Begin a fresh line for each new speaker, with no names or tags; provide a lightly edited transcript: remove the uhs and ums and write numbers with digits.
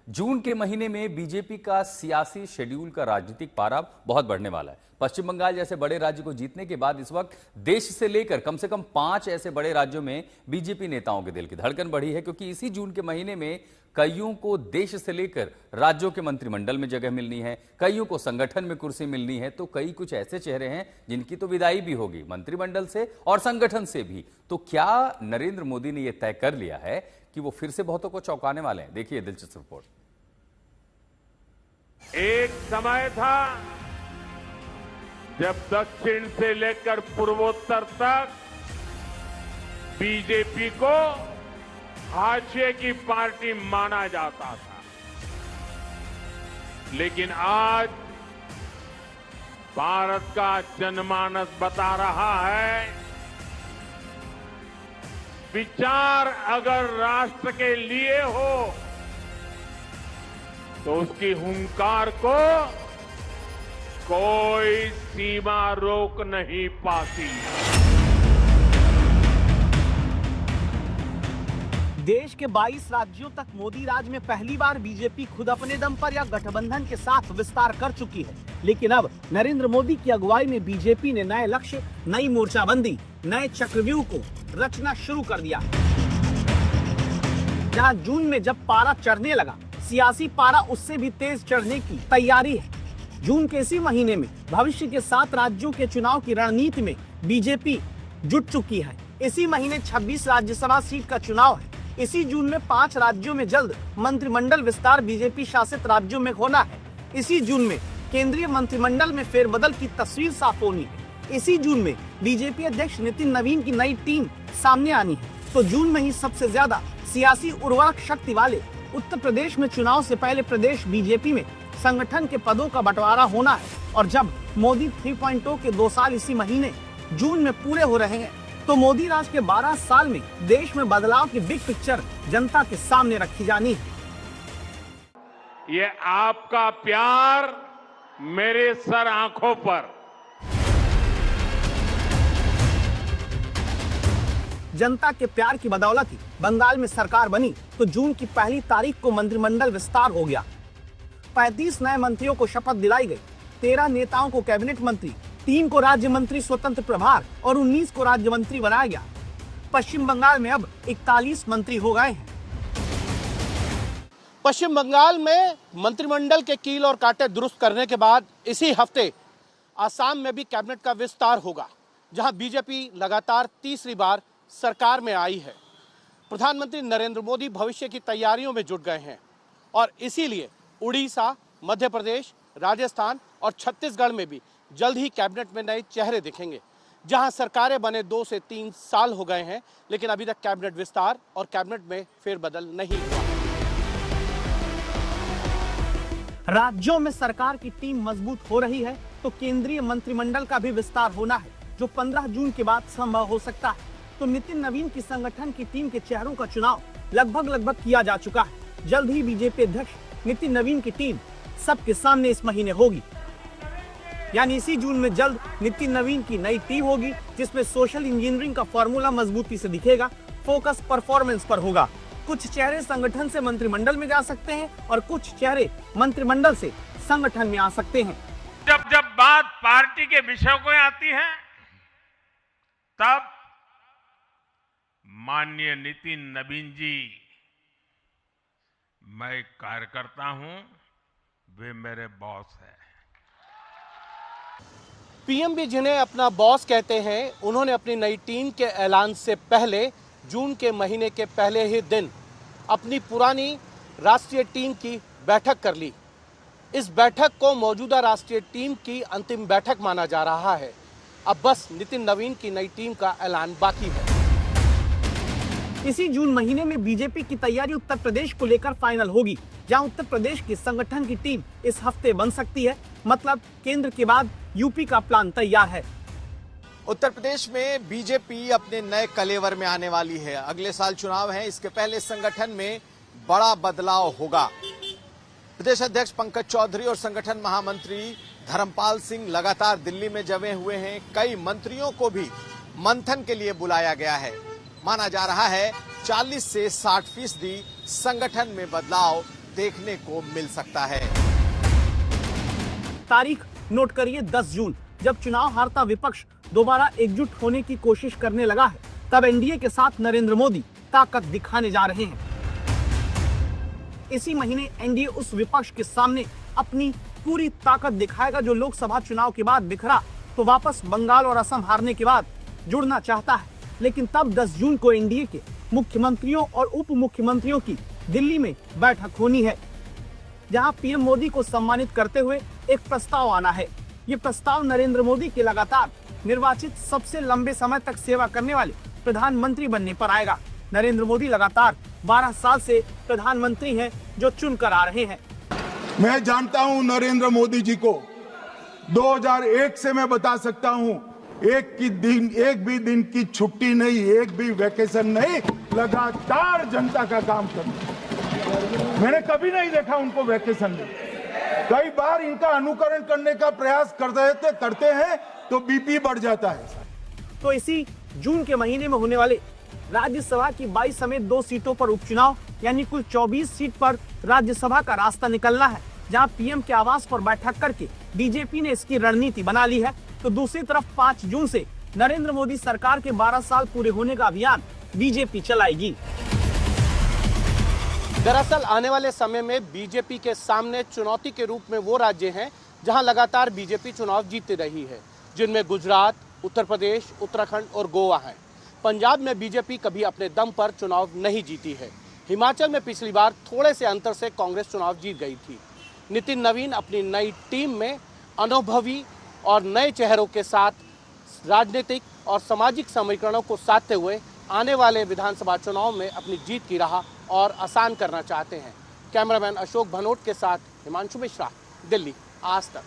जून के महीने में बीजेपी का सियासी शेड्यूल का राजनीतिक पारा बहुत बढ़ने वाला है। पश्चिम बंगाल जैसे बड़े राज्य को जीतने के बाद इस वक्त देश से लेकर कम से कम 5 ऐसे बड़े राज्यों में बीजेपी नेताओं के दिल की धड़कन बढ़ी है, क्योंकि इसी जून के महीने में कईयों को देश से लेकर राज्यों के मंत्रिमंडल में जगह मिलनी है, कईयों को संगठन में कुर्सी मिलनी है, तो कई कुछ ऐसे चेहरे हैं जिनकी तो विदाई भी होगी मंत्रिमंडल से और संगठन से भी। तो क्या नरेंद्र मोदी ने यह तय कर लिया है कि वो फिर से बहुतों को चौंकाने वाले हैं? देखिए दिलचस्प रिपोर्ट।
एक समय था जब दक्षिण से लेकर पूर्वोत्तर तक बीजेपी को हाशिए की पार्टी माना जाता था, लेकिन आज भारत का जनमानस बता रहा है, विचार अगर राष्ट्र के लिए हो तो उसकी हुंकार को कोई सीमा रोक नहीं पाती।
देश के 22 राज्यों तक मोदी राज में पहली बार बीजेपी खुद अपने दम पर या गठबंधन के साथ विस्तार कर चुकी है, लेकिन अब नरेंद्र मोदी की अगुवाई में बीजेपी ने नए लक्ष्य, नई मोर्चाबंदी, नए चक्रव्यूह को रचना शुरू कर दिया। जहां जून में जब पारा चढ़ने लगा, सियासी पारा उससे भी तेज चढ़ने की तैयारी है। जून के इसी महीने में भविष्य के 7 राज्यों के चुनाव की रणनीति में बीजेपी जुट चुकी है। इसी महीने 26 राज्यसभा सीट का चुनाव है। इसी जून में 5 राज्यों में जल्द मंत्रिमंडल विस्तार बीजेपी शासित राज्यों में होना है। इसी जून में केंद्रीय मंत्रिमंडल में फेरबदल की तस्वीर साफ होनी है। इसी जून में बीजेपी अध्यक्ष नितिन नवीन की नई टीम सामने आनी है। तो जून में ही सबसे ज्यादा सियासी उर्वरक शक्ति वाले उत्तर प्रदेश में चुनाव से पहले प्रदेश बीजेपी में संगठन के पदों का बंटवारा होना है। और जब मोदी 3.0 के 2 साल इसी महीने जून में पूरे हो रहे हैं, तो मोदी राज के 12 साल में देश में बदलाव की बिग पिक्चर जनता के सामने रखी जानी है।
ये आपका प्यार मेरे सर आंखों पर।
जनता के प्यार की बदौलत ही बंगाल में सरकार बनी, तो जून की पहली तारीख को मंत्रिमंडल विस्तार हो गया। 35 नए मंत्रियों को शपथ दिलाई गई, 13 नेताओं को कैबिनेट मंत्री, 3 को राज्य मंत्री स्वतंत्र प्रभार और 19 को राज्य मंत्री बनाया गया। पश्चिम बंगाल में अब 41 मंत्री हो गए हैं।
पश्चिम बंगाल में मंत्रिमंडल के कील और कांटे दुरुस्त करने के बाद इसी हफ्ते आसाम में भी कैबिनेट का विस्तार होगा, जहां बीजेपी लगातार तीसरी बार सरकार में आई है। प्रधानमंत्री नरेंद्र मोदी भविष्य की तैयारियों में जुट गए हैं और इसीलिए उड़ीसा, मध्य प्रदेश, राजस्थान और छत्तीसगढ़ में भी जल्द ही कैबिनेट में नए चेहरे दिखेंगे। जहां सरकारें बने 2 से 3 साल हो गए हैं, लेकिन अभी तक कैबिनेट विस्तार और कैबिनेट में फेरबदल नहीं हुआ।
राज्यों में सरकार की टीम मजबूत हो रही है, तो केंद्रीय मंत्रिमंडल का भी विस्तार होना है, जो 15 जून के बाद संभव हो सकता है। तो नितिन नवीन की संगठन की टीम के चेहरों का चुनाव लगभग किया जा चुका है। जल्द ही बीजेपी अध्यक्ष नितिन नवीन की टीम सबके सामने इस महीने होगी, यानी इसी जून में जल्द नितिन नवीन की नई टीम होगी, जिसमें सोशल इंजीनियरिंग का फॉर्मूला मजबूती से दिखेगा। फोकस परफॉर्मेंस पर होगा। कुछ चेहरे संगठन से मंत्रिमंडल में जा सकते हैं और कुछ चेहरे मंत्रिमंडल से संगठन में आ सकते हैं।
जब जब बात पार्टी के विषयों को आती है, तब माननीय नितिन नवीन जी, मैं कार्यकर्ता हूं, वे मेरे बॉस हैं।
पीएम भी जिन्हें अपना बॉस कहते हैं, उन्होंने अपनी नई टीम के ऐलान से पहले जून के महीने के पहले ही दिन अपनी पुरानी राष्ट्रीय टीम की बैठक कर ली। इस बैठक को मौजूदा राष्ट्रीय टीम की अंतिम बैठक माना जा रहा है। अब बस नितिन नवीन की नई टीम का ऐलान बाकी है।
इसी जून महीने में बीजेपी की तैयारी उत्तर प्रदेश को लेकर फाइनल होगी, जहां उत्तर प्रदेश की संगठन की टीम इस हफ्ते बन सकती है। मतलब केंद्र के बाद यूपी का प्लान तैयार है।
उत्तर प्रदेश में बीजेपी अपने नए कलेवर में आने वाली है। अगले साल चुनाव है, इसके पहले संगठन में बड़ा बदलाव होगा। प्रदेश अध्यक्ष पंकज चौधरी और संगठन महामंत्री धर्मपाल सिंह लगातार दिल्ली में जमे हुए हैं। कई मंत्रियों को भी मंथन के लिए बुलाया गया है। माना जा रहा है 40 से 60% संगठन में बदलाव देखने को मिल सकता है।
तारीख नोट करिए 10 जून। जब चुनाव हारता विपक्ष दोबारा एकजुट होने की कोशिश करने लगा है, तब एनडीए के साथ नरेंद्र मोदी ताकत दिखाने जा रहे हैं। इसी महीने एनडीए उस विपक्ष के सामने अपनी पूरी ताकत दिखाएगा जो लोकसभा चुनाव के बाद बिखरा तो वापस बंगाल और असम हारने के बाद जुड़ना चाहता है। लेकिन तब 10 जून को एनडीए के मुख्यमंत्रियों और उप मुख्यमंत्रियों की दिल्ली में बैठक होनी है, जहां पीएम मोदी को सम्मानित करते हुए एक प्रस्ताव आना है। ये प्रस्ताव नरेंद्र मोदी के लगातार निर्वाचित सबसे लंबे समय तक सेवा करने वाले प्रधानमंत्री बनने पर आएगा। नरेंद्र मोदी लगातार 12 साल से प्रधानमंत्री हैं जो चुनकर आ रहे हैं।
मैं जानता हूं नरेंद्र मोदी जी को 2001 से मैं बता सकता हूं, एक भी दिन की छुट्टी नहीं, एक भी वैकेशन नहीं, लगातार जनता का काम करना। मैंने कभी नहीं देखा उनको वैकेशन में। कई बार इनका अनुकरण करने का प्रयास करते हैं तो बीपी बढ़ जाता है।
तो इसी जून के महीने में होने वाले राज्यसभा की 22 समेत 2 सीटों पर उपचुनाव यानी कुल 24 सीट पर राज्यसभा का रास्ता निकलना है, जहां पीएम के आवास पर बैठक करके बीजेपी ने इसकी रणनीति बना ली है। तो दूसरी तरफ 5 जून से नरेंद्र मोदी सरकार के 12 साल पूरे होने का अभियान बीजेपी चलाएगी।
दरअसल आने वाले समय में बीजेपी के सामने चुनौती के रूप में वो राज्य हैं जहां लगातार बीजेपी चुनाव जीतती रही है, जिनमें गुजरात, उत्तर प्रदेश, उत्तराखंड और गोवा हैं। पंजाब में बीजेपी कभी अपने दम पर चुनाव नहीं जीती है। हिमाचल में पिछली बार थोड़े से अंतर से कांग्रेस चुनाव जीत गई थी। नितिन नवीन अपनी नई टीम में अनुभवी और नए चेहरों के साथ राजनीतिक और सामाजिक समीकरणों को साधते हुए आने वाले विधानसभा चुनाव में अपनी जीत की राह और आसान करना चाहते हैं। कैमरामैन अशोक भनोट के साथ हिमांशु मिश्रा, दिल्ली, आज तक।